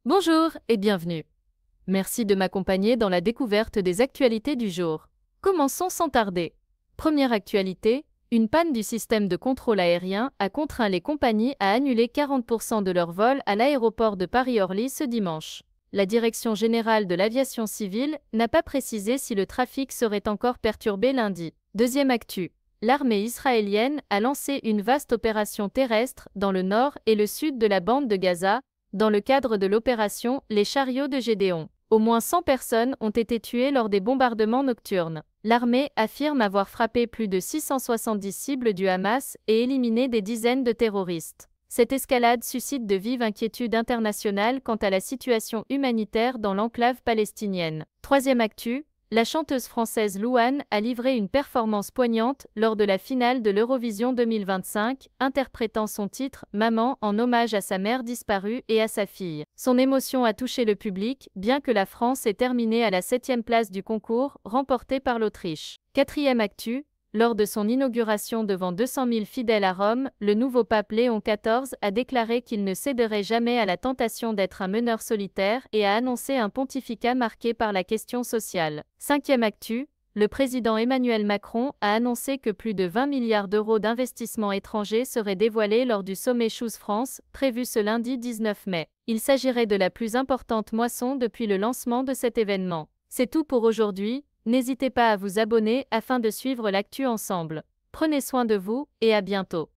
Bonjour et bienvenue. Merci de m'accompagner dans la découverte des actualités du jour. Commençons sans tarder. Première actualité, une panne du système de contrôle aérien a contraint les compagnies à annuler 40% de leurs vols à l'aéroport de Paris-Orly ce dimanche. La Direction générale de l'aviation civile n'a pas précisé si le trafic serait encore perturbé lundi. Deuxième actu. L'armée israélienne a lancé une vaste opération terrestre dans le nord et le sud de la bande de Gaza, dans le cadre de l'opération Les Chariots de Gédéon. Au moins 100 personnes ont été tuées lors des bombardements nocturnes. L'armée affirme avoir frappé plus de 670 cibles du Hamas et éliminé des dizaines de terroristes. Cette escalade suscite de vives inquiétudes internationales quant à la situation humanitaire dans l'enclave palestinienne. Troisième actu, la chanteuse française Louane a livré une performance poignante lors de la finale de l'Eurovision 2025, interprétant son titre « Maman » en hommage à sa mère disparue et à sa fille. Son émotion a touché le public, bien que la France ait terminé à la 7e place du concours, remporté par l'Autriche. Quatrième actu, lors de son inauguration devant 200 000 fidèles à Rome, le nouveau pape Léon XIV a déclaré qu'il ne céderait jamais à la tentation d'être un meneur solitaire et a annoncé un pontificat marqué par la question sociale. Cinquième actu, le président Emmanuel Macron a annoncé que plus de 20 milliards d'euros d'investissements étrangers seraient dévoilés lors du sommet Choose France, prévu ce lundi 19 mai. Il s'agirait de la plus importante moisson depuis le lancement de cet événement. C'est tout pour aujourd'hui. N'hésitez pas à vous abonner afin de suivre l'actu ensemble. Prenez soin de vous et à bientôt.